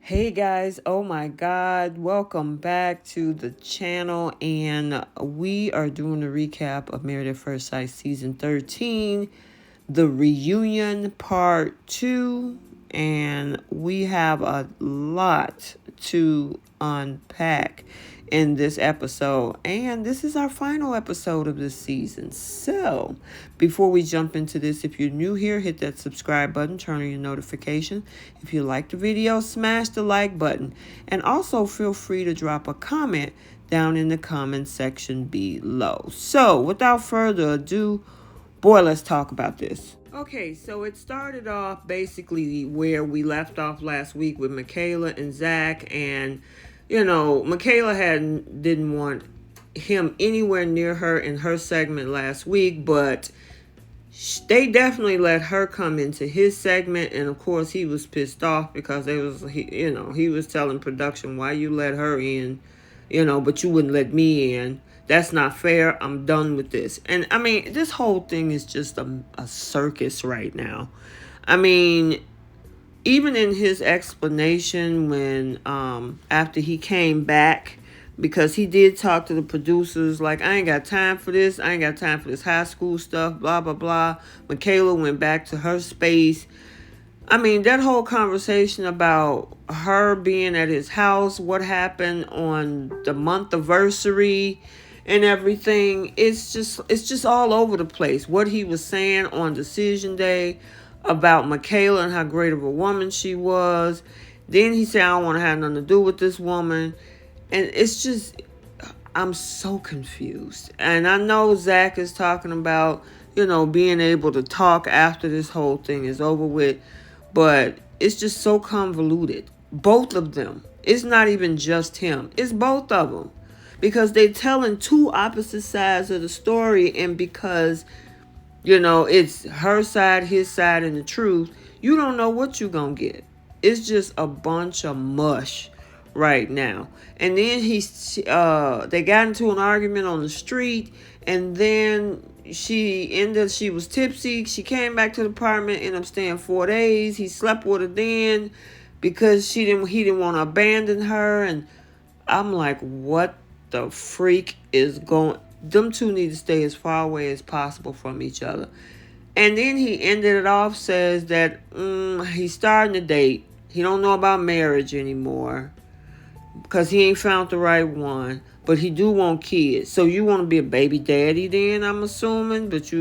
Hey guys, oh my god, welcome back to the channel, and we are doing a recap of Married at First Sight season 13, the reunion part 2, and we have a lot to unpack in this episode, and this is our final episode of this season. So before we jump into this, if you're new here, hit that subscribe button, turn on your notification. If you like the video, smash the like button, and also feel free to drop a comment down in the comment section below. So without further ado, boy, let's talk about this. Okay, so it started off basically where we left off last week with Michaela and Zach, and Michaela didn't want him anywhere near her in her segment last week, but they definitely let her come into his segment, and of course he was pissed off because he was telling production, why you let her in, but you wouldn't let me in. That's not fair. I'm done with this. And I mean, this whole thing is just a circus right now. I mean, even in his explanation when after he came back, because he did talk to the producers like, I ain't got time for this. I ain't got time for this high school stuff, blah, blah, blah. Michaela went back to her space. I mean, that whole conversation about her being at his house, what happened on the month anniversary and everything, it's just all over the place. What he was saying on decision day about Michaela and how great of a woman she was. Then he said, I don't want to have nothing to do with this woman. And it's just, I'm so confused. And I know Zach is talking about, being able to talk after this whole thing is over with. But it's just so convoluted. Both of them. It's not even just him. It's both of them. Because they're telling two opposite sides of the story. And because, it's her side, his side, and the truth, you don't know what you're going to get. It's just a bunch of mush right now. And then they got into an argument on the street, and then she was tipsy. She came back to the apartment, ended up staying 4 days. He slept with her then because he didn't want to abandon her. And I'm like, what the freak is going? Them two need to stay as far away as possible from each other. And then he ended it off, says that he's starting to date. He don't know about marriage anymore because he ain't found the right one, but he do want kids. So you want to be a baby daddy then, I'm assuming. But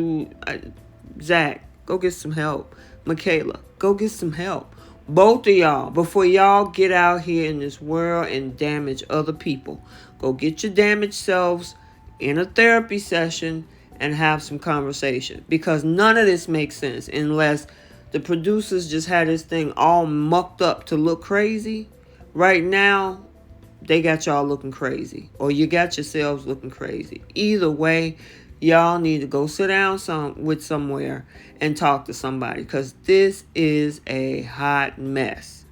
Zach, go get some help. Michaela, go get some help. Both of y'all, before y'all get out here in this world and damage other people, go get your damaged selves in a therapy session and have some conversation, because none of this makes sense unless the producers just had this thing all mucked up to look crazy. Right now, they got y'all looking crazy, or you got yourselves looking crazy. Either way, y'all need to go sit down somewhere and talk to somebody, because this is a hot mess.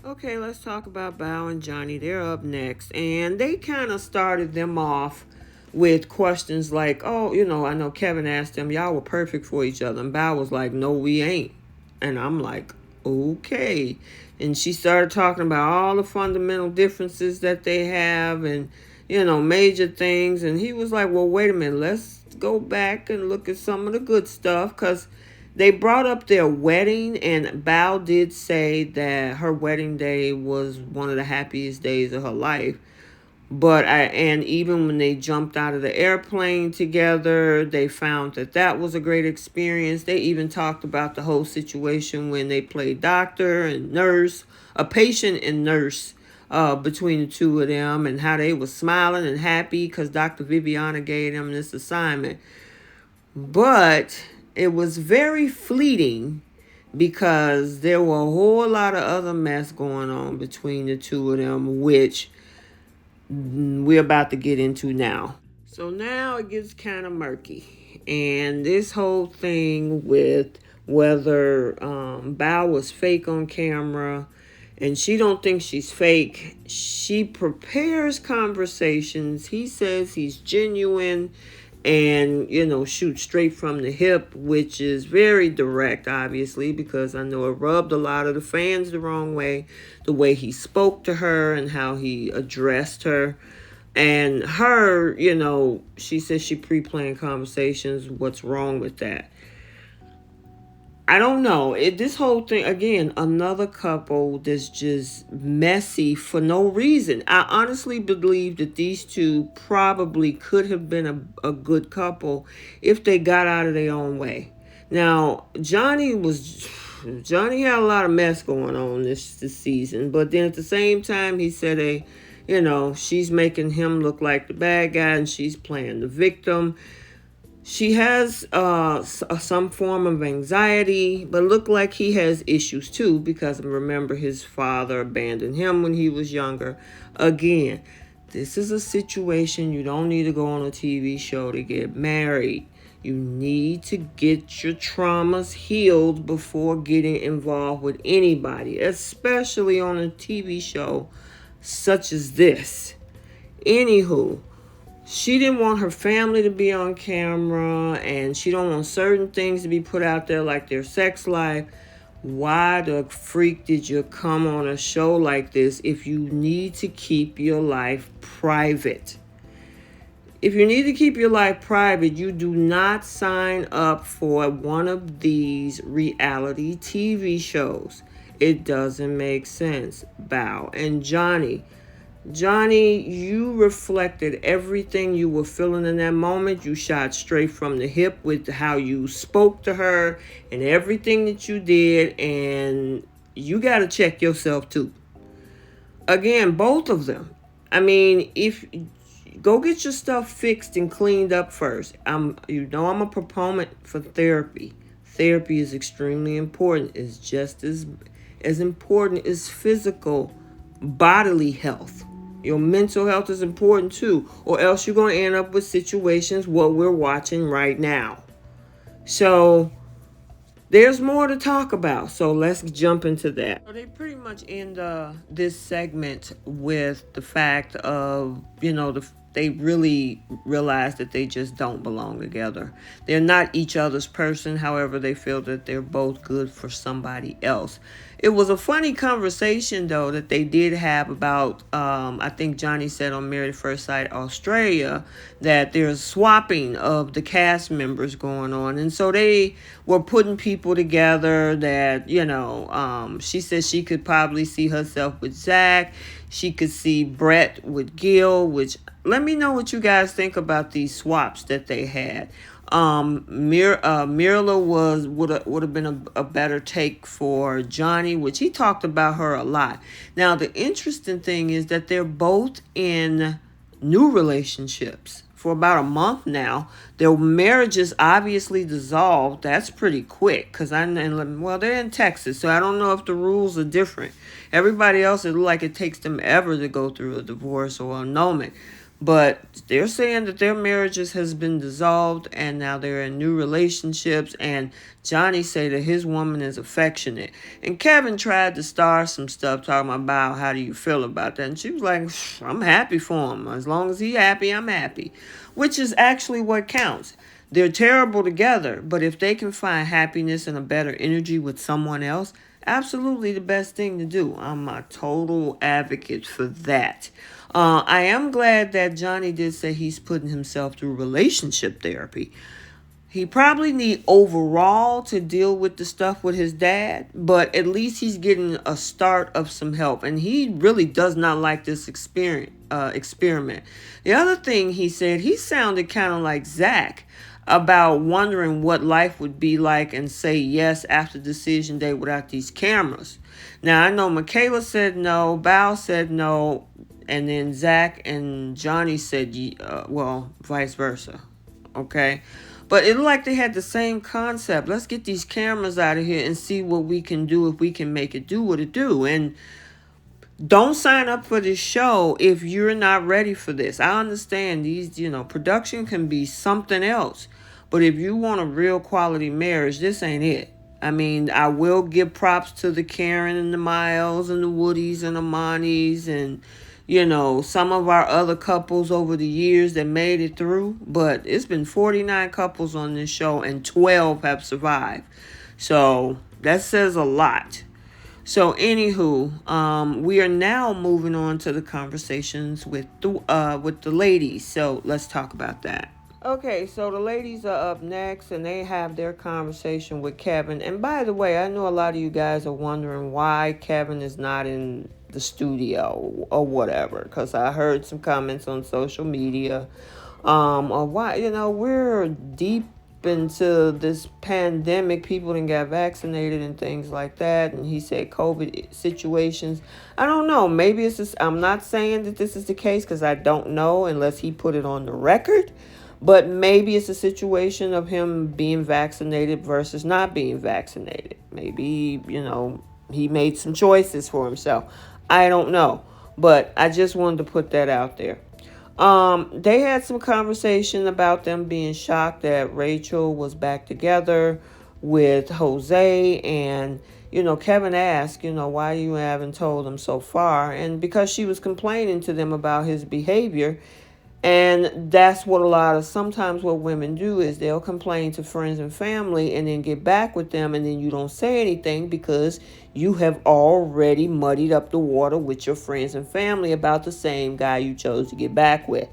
Okay, let's talk about Bao and Johnny. They're up next, and they kind of started them off with questions like, oh, I know Kevin asked them, y'all were perfect for each other. And Bao was like, no, we ain't. And I'm like, okay. And she started talking about all the fundamental differences that they have and, major things. And he was like, well, wait a minute. Let's go back and look at some of the good stuff, because they brought up their wedding. And Bao did say that her wedding day was one of the happiest days of her life. And even when they jumped out of the airplane together, they found that was a great experience. They even talked about the whole situation when they played doctor and nurse, a patient and nurse, between the two of them, and how they were smiling and happy because Dr. Viviana gave them this assignment. But it was very fleeting because there were a whole lot of other mess going on between the two of them, which we're about to get into now. So now it gets kind of murky. And this whole thing with whether Bao was fake on camera, and she don't think she's fake. She prepares conversations. He says he's genuine. and, shoot straight from the hip, which is very direct, obviously, because I know it rubbed a lot of the fans the wrong way he spoke to her and how he addressed her. And her, she says she pre-planned conversations. What's wrong with that? I don't know. This whole thing, again, another couple that's just messy for no reason. I honestly believe that these two probably could have been a good couple if they got out of their own way. Now, Johnny had a lot of mess going on this season, but then at the same time, he said she's making him look like the bad guy and she's playing the victim. She has some form of anxiety, but look like he has issues too, because remember his father abandoned him when he was younger. Again, this is a situation you don't need to go on a TV show to get married. You need to get your traumas healed before getting involved with anybody, especially on a TV show such as this. Anywho, she didn't want her family to be on camera, and she don't want certain things to be put out there like their sex life. Why the freak did you come on a show like this if you need to keep your life private? If you need to keep your life private, you do not sign up for one of these reality TV shows. It doesn't make sense. Bao and Johnny, you reflected everything you were feeling in that moment. You shot straight from the hip with how you spoke to her and everything that you did. And you got to check yourself too. Again, both of them. I mean, go get your stuff fixed and cleaned up first. I'm a proponent for therapy. Therapy is extremely important. It's just as important as physical bodily health. Your mental health is important too, or else you're going to end up with situations what we're watching right now. So there's more to talk about. So let's jump into that. So they pretty much end this segment with the fact of, they really realize that they just don't belong together. They're not each other's person. However, they feel that they're both good for somebody else. It was a funny conversation, though, that they did have about, I think Johnny said on Married at First Sight Australia, that there's swapping of the cast members going on. And so they were putting people together that, she said she could probably see herself with Zach. She could see Brett with Gil, which let me know what you guys think about these swaps that they had. Mirla would have been a better take for Johnny, which he talked about her a lot. Now, the interesting thing is that they're both in new relationships for about a month now. Their marriages obviously dissolved. That's pretty quick because they're in Texas, so I don't know if the rules are different. Everybody else, it looks like it takes them ever to go through a divorce or annulment. But they're saying that their marriages has been dissolved and now they're in new relationships. And Johnny say that his woman is affectionate. And Kevin tried to start some stuff talking about how do you feel about that. And she was like, I'm happy for him. As long as he's happy, I'm happy. Which is actually what counts. They're terrible together. But if they can find happiness and a better energy with someone else, absolutely the best thing to do. I'm a total advocate for that. I am glad that Johnny did say he's putting himself through relationship therapy. He probably need overall to deal with the stuff with his dad, but at least he's getting a start of some help. And he really does not like this experiment. The other thing he said, he sounded kind of like Zach about wondering what life would be like and say yes after decision day without these cameras. Now, I know Michaela said no, Bao said no, and then Zach and Johnny said, vice versa. Okay? But it looked like they had the same concept. Let's get these cameras out of here and see what we can do if we can make it do what it do. And don't sign up for this show if you're not ready for this. I understand these, production can be something else. But if you want a real quality marriage, this ain't it. I mean, I will give props to the Karen and the Miles and the Woodies and the Monis and some of our other couples over the years that made it through, but it's been 49 couples on this show and 12 have survived. So that says a lot. So anywho, we are now moving on to the conversations with the ladies. So let's talk about that. Okay, so the ladies are up next and they have their conversation with Kevin. And by the way, I know a lot of you guys are wondering why Kevin is not in the studio or whatever, because I heard some comments on social media or why, we're deep into this pandemic. People didn't get vaccinated and things like that. And he said COVID situations. I don't know. Maybe it's just, I'm not saying that this is the case because I don't know unless he put it on the record. But maybe it's a situation of him being vaccinated versus not being vaccinated. Maybe, he made some choices for himself. I don't know. But I just wanted to put that out there. They had some conversation about them being shocked that Rachel was back together with Jose. And, Kevin asked, why you haven't told him so far? And because she was complaining to them about his behavior. And that's what sometimes what women do is they'll complain to friends and family and then get back with them, and then you don't say anything because you have already muddied up the water with your friends and family about the same guy you chose to get back with.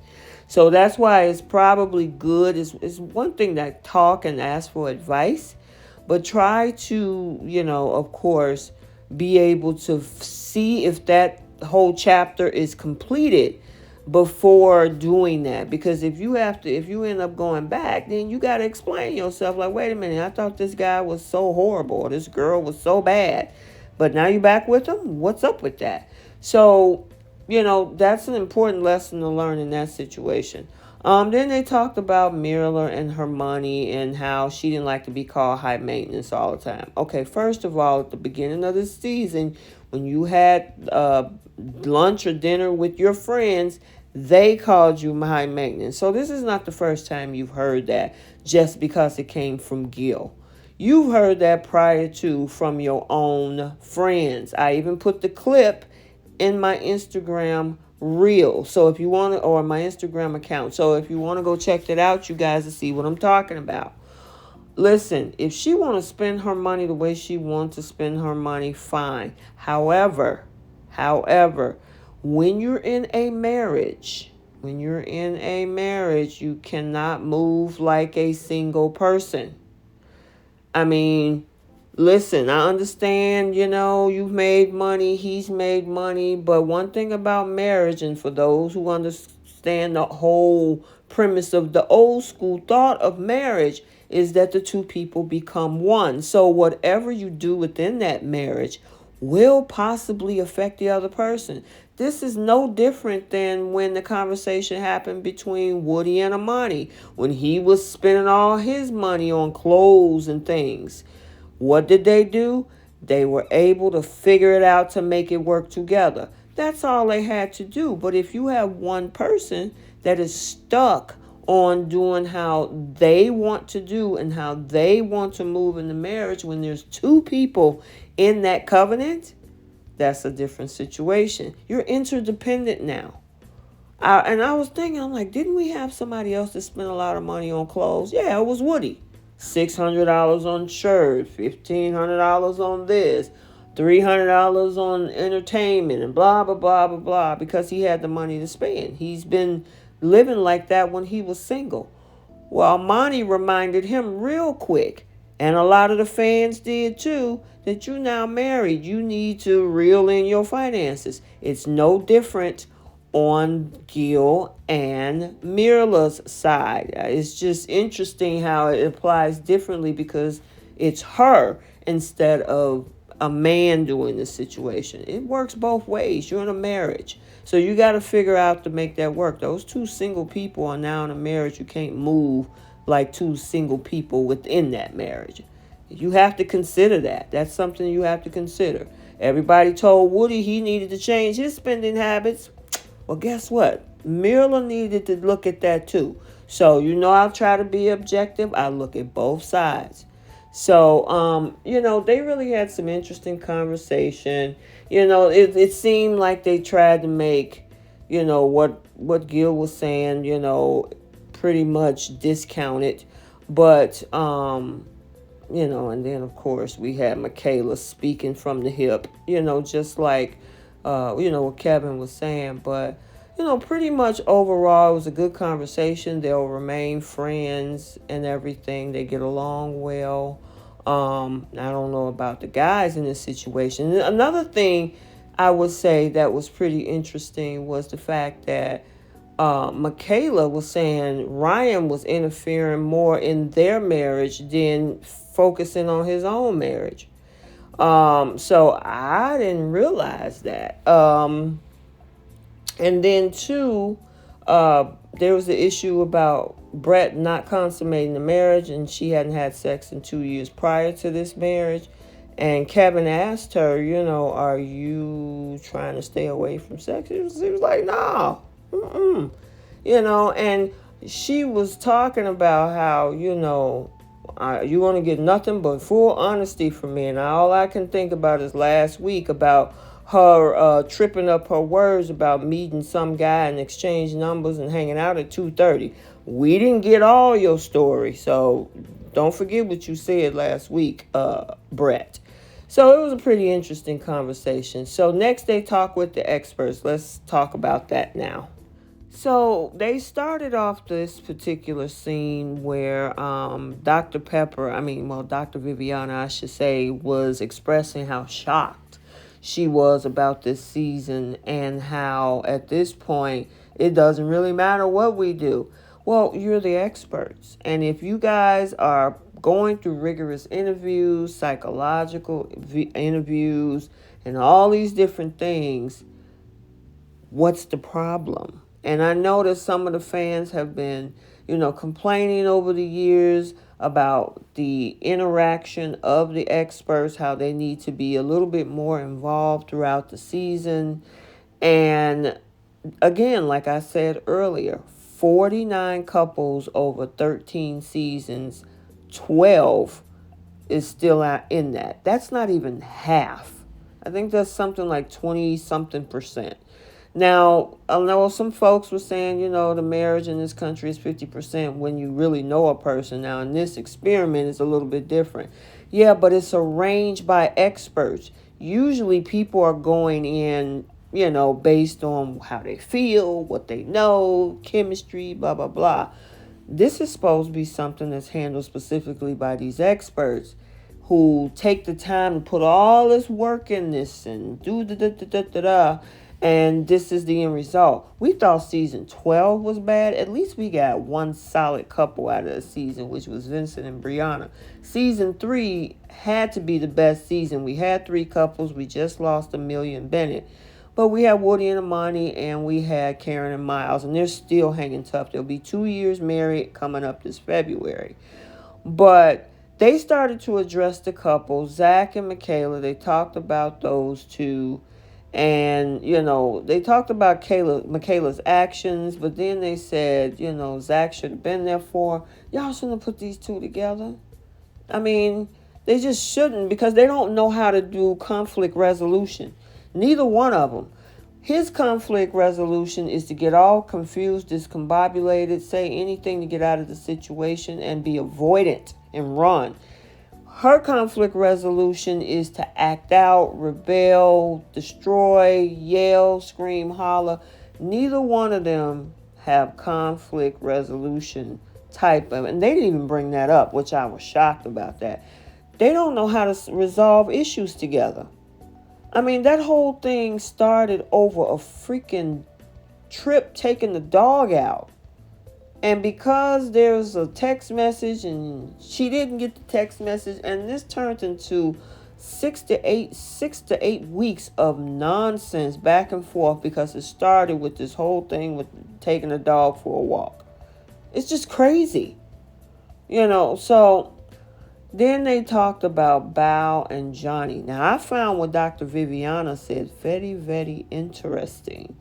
So that's why it's probably good. It's one thing to talk and ask for advice, but try to, of course, be able to see if that whole chapter is completed before doing that. Because if you end up going back, then you got to explain yourself like, wait a minute, I thought this guy was so horrible, or this girl was so bad, but now you back with him. What's up with that? So that's an important lesson to learn in that situation. Then they talked about Mirla and her money and how she didn't like to be called high maintenance all the time. Okay, first of all, at the beginning of the season, when you had lunch or dinner with your friends, they called you high maintenance. So this is not the first time you've heard that just because it came from Gil. You've heard that prior to from your own friends. I even put the clip in my Instagram reel. So if you want to, or my Instagram account. So if you want to go check that out, you guys will see what I'm talking about. Listen, if she want to spend her money the way she wants to spend her money, fine. However, when you're in a marriage, you cannot move like a single person. I mean, listen, I understand, you've made money, he's made money, but one thing about marriage, and for those who understand the whole premise of the old school thought of marriage, is that the two people become one. So whatever you do within that marriage will possibly affect the other person. This is no different than when the conversation happened between Woody and Amani, when he was spending all his money on clothes and things. What did they do? They were able to figure it out to make it work together. That's all they had to do. But if you have one person that is stuck on doing how they want to do and how they want to move in the marriage, when there's two people in that covenant, that's a different situation. You're interdependent now. I was thinking, I'm like, didn't we have somebody else that spent a lot of money on clothes? Yeah, it was Woody. $600 on shirt, $1,500 on this, $300 on entertainment, and blah, blah, blah, blah, blah, because he had the money to spend. He's been living like that when he was single. Well, Monty reminded him real quick, and a lot of the fans did too, that you now married. You need to reel in your finances. It's no different on Gil and Mirla's side. It's just interesting how it applies differently because it's her instead of a man doing this situation. It works both ways. You're in a marriage. So you got to figure out to make that work. Those two single people are now in a marriage. You can't move like two single people within that marriage. You have to consider that. That's something you have to consider. Everybody told Woody he needed to change his spending habits. Well, guess what? Mirla needed to look at that too. So, I'll try to be objective. I look at both sides. So, they really had some interesting conversation. It seemed like they tried to make what Gil was saying, pretty much discounted. But, and then, of course, we had Michaela speaking from the hip, just like, what Kevin was saying. But, pretty much overall, it was a good conversation. They'll remain friends and everything. They get along well. I don't know about the guys in this situation. And another thing I would say that was pretty interesting was the fact that Michaela was saying Ryan was interfering more in their marriage than focusing on his own marriage. So I didn't realize that. And then too, there was the issue about Brett not consummating the marriage, and she hadn't had sex in 2 years prior to this marriage. And Kevin asked her, are you trying to stay away from sex? He was like, no. And she was talking about how, you want to get nothing but full honesty from me. And all I can think about is last week about her tripping up her words about meeting some guy and exchange numbers and hanging out at 2:30. We didn't get all your story, so don't forget what you said last week, Brett. So it was a pretty interesting conversation. So next they talk with the experts. Let's talk about that now. So they started off this particular scene where Dr. Dr. Viviana, I should say, was expressing how shocked she was about this season and how at this point it doesn't really matter what we do. Well, you're the experts. And if you guys are going through rigorous interviews, psychological interviews, and all these different things, what's the problem? And I know that some of the fans have been, complaining over the years about the interaction of the experts, how they need to be a little bit more involved throughout the season. And again, like I said earlier, 49 couples over 13 seasons, 12 is still out in that. That's not even half. I think that's something like 20-something%. Now, I know some folks were saying, the marriage in this country is 50% when you really know a person. Now, in this experiment, it's a little bit different. Yeah, but it's arranged by experts. Usually people are going in, based on how they feel, what they know, chemistry, blah, blah, blah. This is supposed to be something that's handled specifically by these experts who take the time to put all this work in this and do da-da-da-da-da-da. And this is the end result. We thought season 12 was bad. At least we got one solid couple out of the season, which was Vincent and Brianna. Season 3 had to be the best season. We had 3 couples. We just lost Amelia and Bennett. But we had Woody and Amani, and we had Karen and Miles. And they're still hanging tough. They'll be 2 years married coming up this February. But they started to address the couple, Zach and Michaela. They talked about those two. And, they talked about Michaela's actions, but then they said, Zach should have been there for her. Y'all shouldn't have put these two together. I mean, they just shouldn't because they don't know how to do conflict resolution. Neither one of them. His conflict resolution is to get all confused, discombobulated, say anything to get out of the situation and be avoidant and run. Her conflict resolution is to act out, rebel, destroy, yell, scream, holler. Neither one of them have conflict resolution type of, and they didn't even bring that up, which I was shocked about that. They don't know how to resolve issues together. I mean, that whole thing started over a freaking trip taking the dog out. And because there's a text message and she didn't get the text message, and this turned into 6 to 8 weeks of nonsense back and forth because it started with this whole thing with taking a dog for a walk. It's just crazy. So then they talked about Bao and Johnny. Now I found what Dr. Viviana said very, very interesting.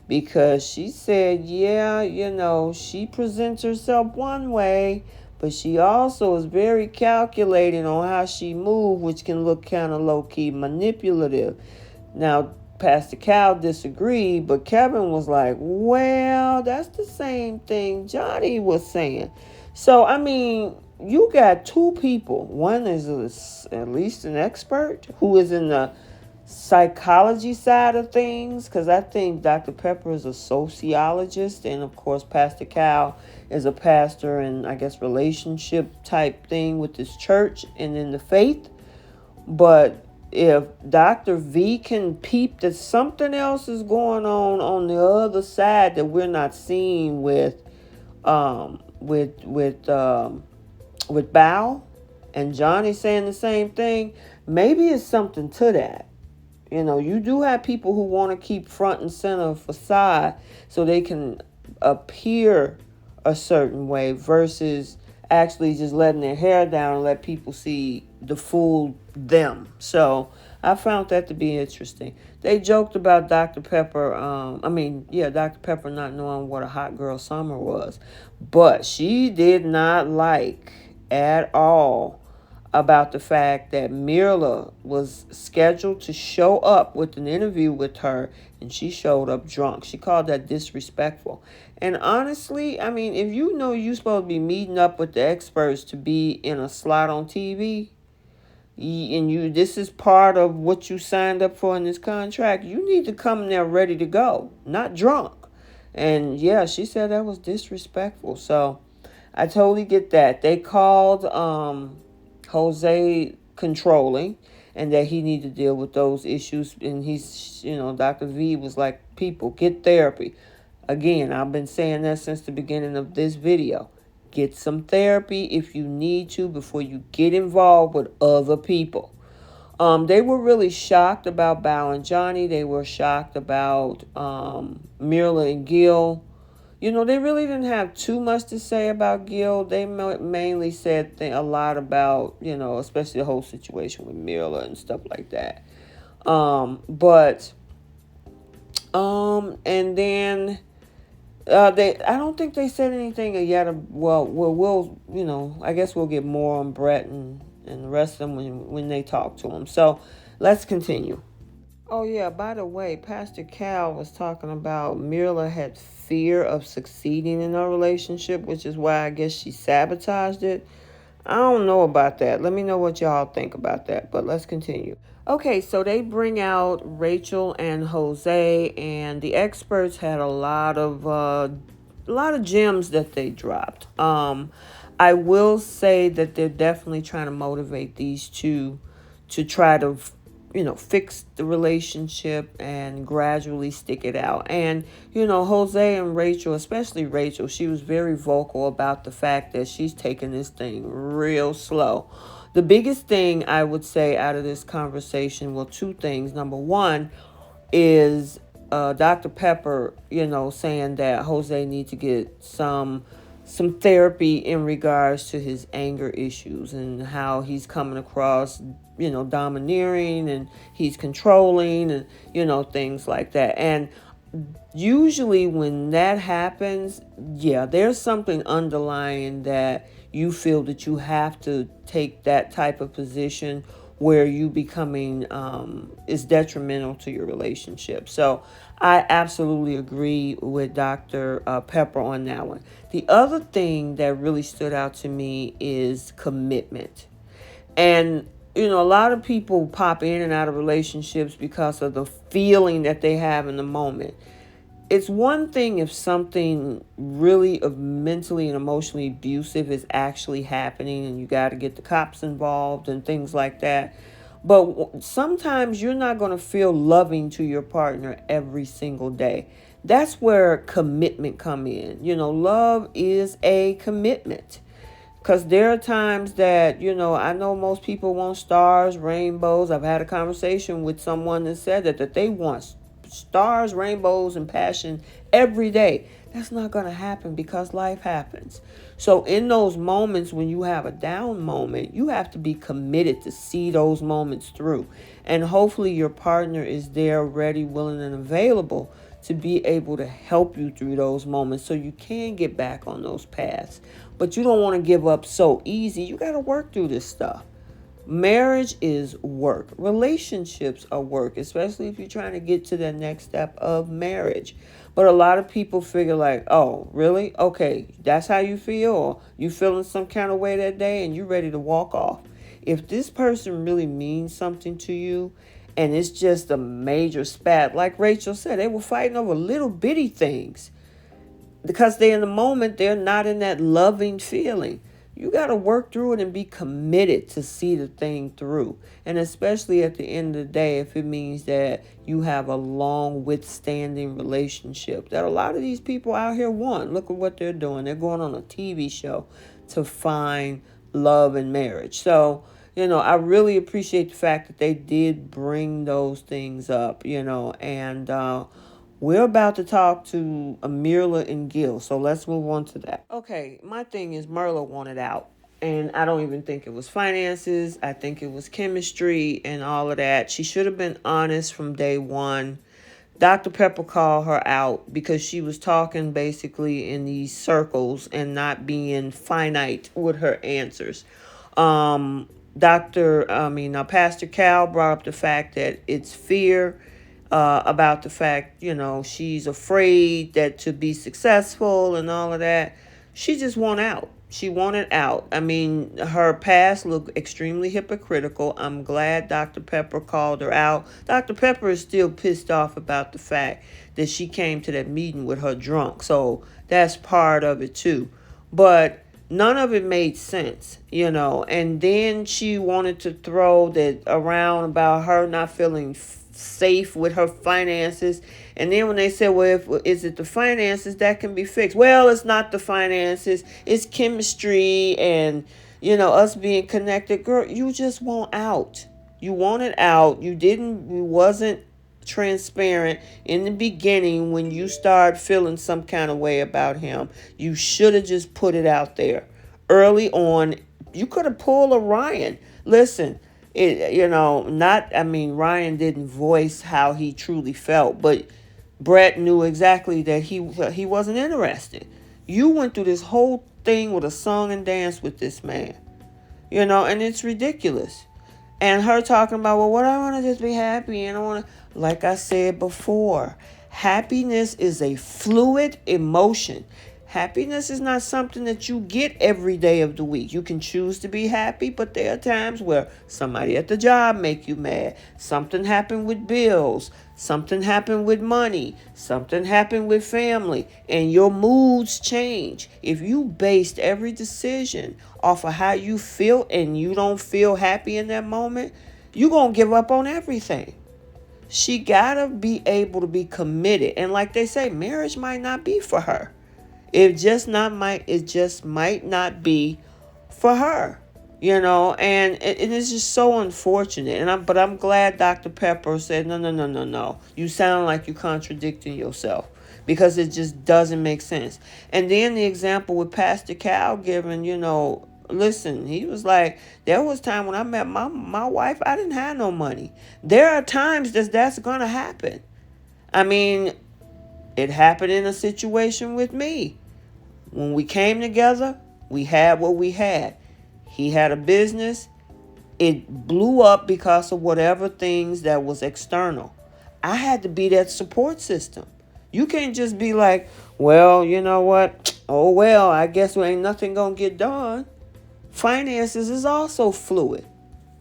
Because she said, she presents herself one way, but she also is very calculating on how she moves, which can look kind of low-key manipulative. Now, Pastor Cal disagreed, but Kevin was like, well, that's the same thing Johnny was saying. So, I mean, you got two people. One is at least an expert who is in the psychology side of things, because I think Dr. Pepper is a sociologist, and of course Pastor Cal is a pastor and I guess relationship type thing with his church and in the faith. But if Dr. V can peep that something else is going on the other side that we're not seeing with Bao and Johnny saying the same thing, maybe it's something to that. You know, you do have people who want to keep front and center facade so they can appear a certain way versus actually just letting their hair down and let people see the full them. So I found that to be interesting. They joked about Dr. Pepper, Dr. Pepper not knowing what a hot girl summer was. But she did not like at all about the fact that Mirla was scheduled to show up with an interview with her and she showed up drunk. She called that disrespectful. And honestly, I mean, if you know you're supposed to be meeting up with the experts to be in a slot on TV, and this is part of what you signed up for in this contract, you need to come there ready to go, not drunk. And yeah, she said that was disrespectful. So I totally get that. They called Jose controlling and that he needed to deal with those issues. And Dr. V was like, people, get therapy. Again, I've been saying that since the beginning of this video. Get some therapy if you need to before you get involved with other people. They were really shocked about Bao and Johnny. They were shocked about Mirla and Gil. You know, they really didn't have too much to say about Gil. They mainly said a lot about, especially the whole situation with Mirla and stuff like that. And then I don't think they said anything yet. I guess we'll get more on Brett and the rest of them when they talk to him. So let's continue. Oh, yeah, by the way, Pastor Cal was talking about Mirla had fear of succeeding in her relationship, which is why I guess she sabotaged it. I don't know about that. Let me know what y'all think about that, but let's continue. Okay, so they bring out Rachel and Jose, and the experts had a lot of gems that they dropped. I will say that they're definitely trying to motivate these two to try to fix the relationship and gradually stick it out. And, Jose and Rachel, especially Rachel, she was very vocal about the fact that she's taking this thing real slow. The biggest thing I would say out of this conversation, well, two things. Number one is Dr. Pepper, saying that Jose needs to get some therapy in regards to his anger issues and how he's coming across, domineering and he's controlling and, things like that. And usually when that happens, yeah, there's something underlying that you feel that you have to take that type of position where you becoming is detrimental to your relationship. So I absolutely agree with Dr. Pepper on that one. The other thing that really stood out to me is commitment. And, a lot of people pop in and out of relationships because of the feeling that they have in the moment. It's one thing if something really mentally and emotionally abusive is actually happening and you got to get the cops involved and things like that. But sometimes you're not going to feel loving to your partner every single day. That's where commitment come in. Love is a commitment. Because there are times that, I know most people want stars, rainbows. I've had a conversation with someone that said that they want stars, rainbows, and passion every day. That's not going to happen because life happens. So in those moments when you have a down moment, you have to be committed to see those moments through. And hopefully your partner is there, ready, willing, and available to be able to help you through those moments so you can get back on those paths. But you don't want to give up so easy. You got to work through this stuff. Marriage is work. Relationships are work, especially if you're trying to get to the next step of marriage. But a lot of people figure like, oh, really? Okay, that's how you feel? Or you feeling some kind of way that day and you ready to walk off. If this person really means something to you and it's just a major spat, like Rachel said, they were fighting over little bitty things because they're in the moment, they're not in that loving feeling. You got to work through it and be committed to see the thing through. And especially at the end of the day, if it means that you have a long withstanding relationship that a lot of these people out here want. Look at what they're doing. They're going on a TV show to find love and marriage. So, I really appreciate the fact that they did bring those things up, and we're about to talk to Amirla and Gil, so let's move on to that. Okay, my thing is Merla wanted out, and I don't even think it was finances. I think it was chemistry and all of that. She should have been honest from day one. Dr. Pepper called her out because she was talking basically in these circles and not being finite with her answers. Pastor Cal brought up the fact that it's fear, about the fact, she's afraid that to be successful and all of that. She just want out. She wanted out. I mean, her past looked extremely hypocritical. I'm glad Dr. Pepper called her out. Dr. Pepper is still pissed off about the fact that she came to that meeting with her drunk. So that's part of it too. But none of it made sense, And then she wanted to throw that around about her not feeling safe with her finances. And then when they said, well, is it the finances that can be fixed? Well, it's not the finances. It's chemistry and, us being connected. Girl, you just want out. You wanted out. You wasn't transparent in the beginning when you start feeling some kind of way about him. You should have just put it out there early on. You could have pulled a Ryan. Listen, Ryan didn't voice how he truly felt, but Brett knew exactly that he wasn't interested. You went through this whole thing with a song and dance with this man, and it's ridiculous. And her talking about, well, what I want to just be happy, and I want to, like I said before, happiness is a fluid emotion. Happiness is not something that you get every day of the week. You can choose to be happy, but there are times where somebody at the job make you mad. Something happened with bills. Something happened with money. Something happened with family. And your moods change. If you based every decision off of how you feel and you don't feel happy in that moment, you're going to give up on everything. She got to be able to be committed. And like they say, marriage might not be for her. It just might not be for her, and it is just so unfortunate. But I'm glad Dr. Pepper said, no. You sound like you're contradicting yourself because it just doesn't make sense. And then the example with Pastor Cal giving, listen, he was like, there was time when I met my wife, I didn't have no money. There are times that's going to happen. I mean, it happened in a situation with me. When we came together, we had what we had. He had a business. It blew up because of whatever things that was external. I had to be that support system. You can't just be like, well, you know what? Oh, well, I guess there ain't nothing going to get done. Finances is also fluid.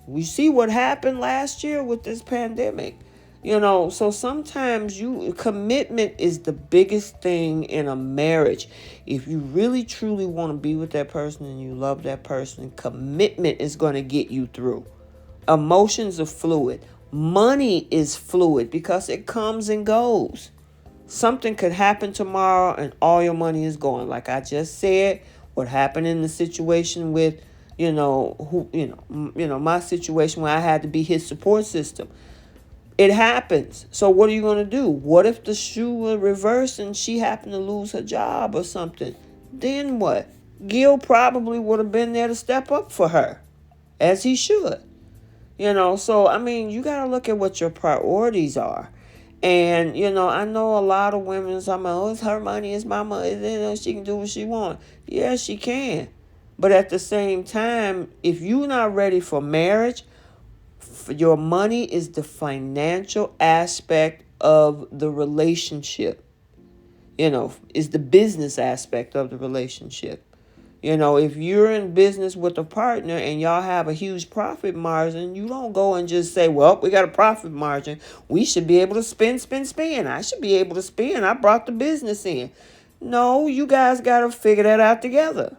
We see what happened last year with this pandemic. So sometimes commitment is the biggest thing in a marriage. If you really truly want to be with that person and you love that person, commitment is going to get you through. Emotions are fluid. Money is fluid because it comes and goes. Something could happen tomorrow and all your money is gone. Like I just said, what happened in the situation with, my situation where I had to be his support system. It happens. So what are you going to do? What if the shoe will reverse and she happened to lose her job or something? Then what? Gil probably would have been there to step up for her, as he should. So, you got to look at what your priorities are. And, I know a lot of women, it's her money, it's my money. She can do what she wants. Yeah, she can. But at the same time, if you're not ready for marriage, your money is the financial aspect of the relationship. Is the business aspect of the relationship. If you're in business with a partner and y'all have a huge profit margin, you don't go and just say, well, we got a profit margin. We should be able to spend. I should be able to spend. I brought the business in. No, you guys got to figure that out together.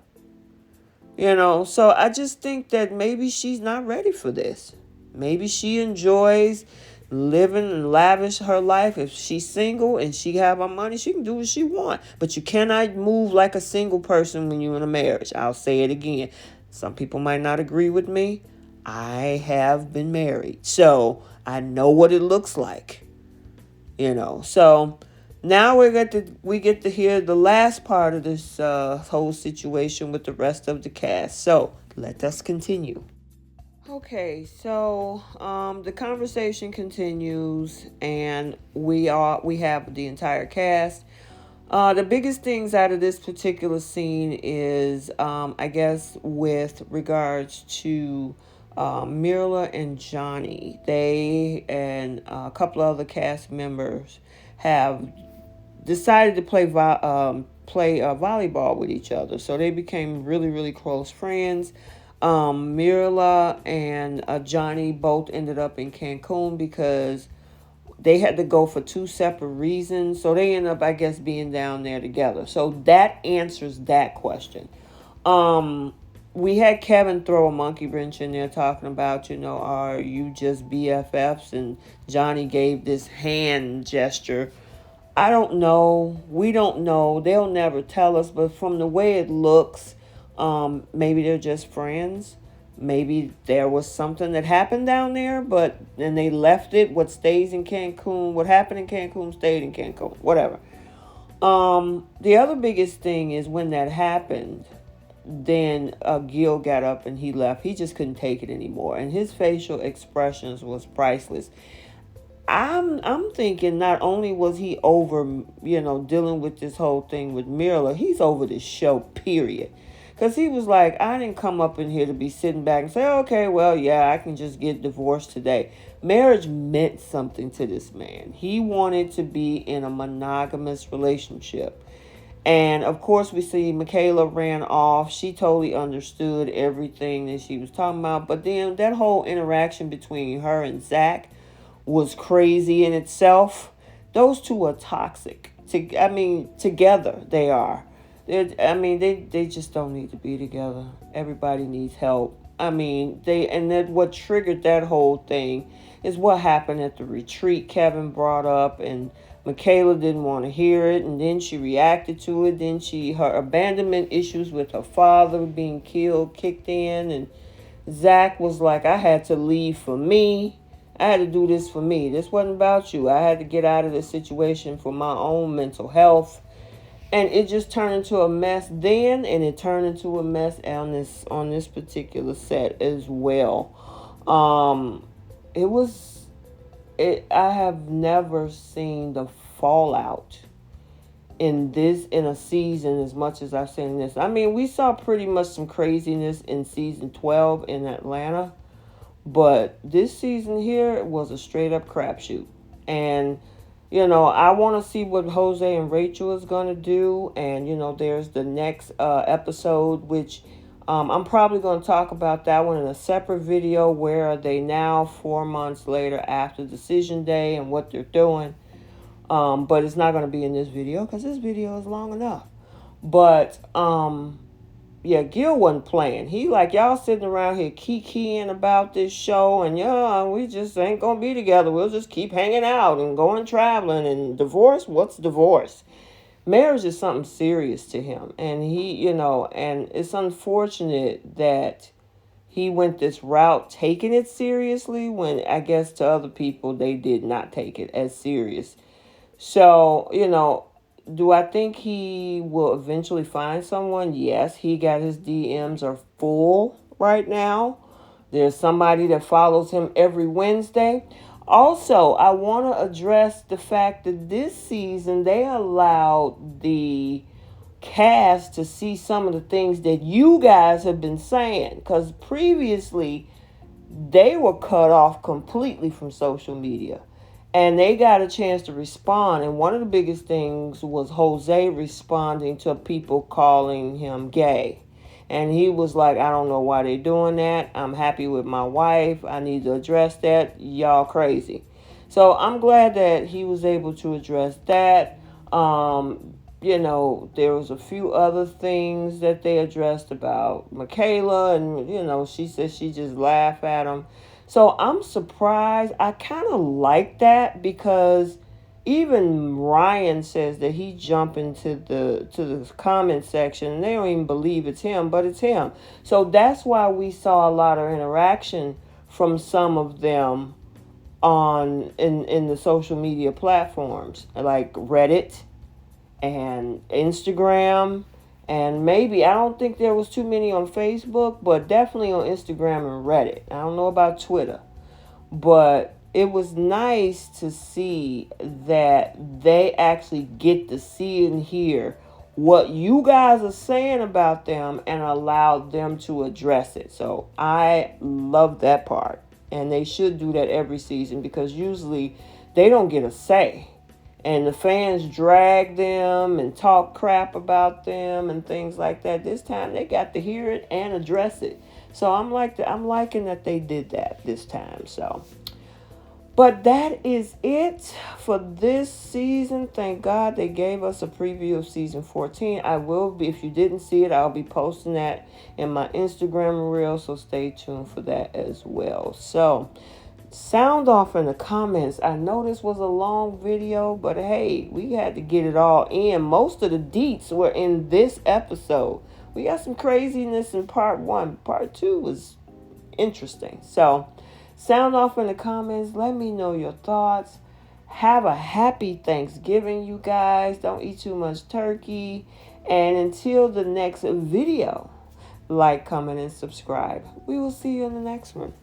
So I just think that maybe she's not ready for this. Maybe she enjoys living and lavish her life. If she's single and she have her money, she can do what she want. But you cannot move like a single person when you're in a marriage. I'll say it again. Some people might not agree with me. I have been married, so I know what it looks like. So now we get to hear the last part of this whole situation with the rest of the cast. So let us continue. Okay, so the conversation continues, and we have the entire cast. The biggest things out of this particular scene is, I guess, with regards to Michaela and Johnny. They and a couple of other cast members have decided to play volleyball with each other. So they became really, really close friends. Michaela and Johnny both ended up in Cancun because they had to go for two separate reasons. So they ended up, I guess, being down there together. So that answers that question. We had Kevin throw a monkey wrench in there talking about, are you just BFFs? And Johnny gave this hand gesture. I don't know. We don't know. They'll never tell us. But from the way it looks, maybe they're just friends. Maybe there was something that happened down there, but then they left it. What stays in Cancun, what happened in Cancun stayed in Cancun. Whatever. The other biggest thing is when that happened, then Gil got up and he left. He just couldn't take it anymore. And his facial expressions was priceless. I'm thinking not only was he over, dealing with this whole thing with Michaela, he's over this show, period. Because he was like, I didn't come up in here to be sitting back and say, okay, well, yeah, I can just get divorced today. Marriage meant something to this man. He wanted to be in a monogamous relationship. And, of course, we see Michaela ran off. She totally understood everything that she was talking about. But then that whole interaction between her and Zach was crazy in itself. Those two are toxic. Together they are. They just don't need to be together. Everybody needs help. What triggered that whole thing is what happened at the retreat Kevin brought up, and Michaela didn't want to hear it, and then she reacted to it. Then her abandonment issues with her father being killed kicked in, and Zach was like, I had to leave for me. I had to do this for me. This wasn't about you. I had to get out of this situation for my own mental health. And it just turned into a mess then, and it turned into a mess on this particular set as well. I have never seen the fallout in a season as much as I've seen this. We saw pretty much some craziness in season 12 in Atlanta, but this season here was a straight up crapshoot. And I want to see what Jose and Rachel is going to do. And, there's the next episode, which I'm probably going to talk about that one in a separate video. Where are they now 4 months later after decision day and what they're doing? But it's not going to be in this video because this video is long enough. But, yeah, Gil wasn't playing. He like, y'all sitting around here kikiing about this show, and we just ain't gonna be together. We'll just keep hanging out and going traveling. And divorce? What's divorce? Marriage is something serious to him, and he, and it's unfortunate that he went this route, taking it seriously, when I guess to other people they did not take it as serious. So, do I think he will eventually find someone? Yes, he got his DMs are full right now. There's somebody that follows him every Wednesday. Also, I want to address the fact that this season they allowed the cast to see some of the things that you guys have been saying, because previously they were cut off completely from social media and they got a chance to respond. And one of the biggest things was Jose responding to people calling him gay. And he was like, I don't know why they're doing that. I'm happy with my wife. I need to address that. Y'all crazy. So I'm glad that he was able to address that. There was a few other things that they addressed about Michaela, and, she said she just laughed at him. So I'm surprised. I kind of like that because even Ryan says that he jumped into the comment section and they don't even believe it's him, but it's him. So that's why we saw a lot of interaction from some of them in the social media platforms like Reddit and Instagram, and maybe, I don't think there was too many on Facebook, but definitely on Instagram and Reddit. I don't know about Twitter, but it was nice to see that they actually get to see and hear what you guys are saying about them and allow them to address it. So I love that part, and they should do that every season because usually they don't get a say. And the fans drag them and talk crap about them and things like that. This time they got to hear it and address it. So I'm liking that they did that this time. So, but that is it for this season. Thank God they gave us a preview of season 14. I will be, if you didn't see it, I'll be posting that in my Instagram reel. So stay tuned for that as well. So, sound off in the comments. I know this was a long video, but hey, we had to get it all in. Most of the deets were in this episode. We got some craziness in part 1. Part 2 was interesting. So, sound off in the comments. Let me know your thoughts. Have a happy Thanksgiving, you guys. Don't eat too much turkey. And until the next video, like, comment, and subscribe. We will see you in the next one.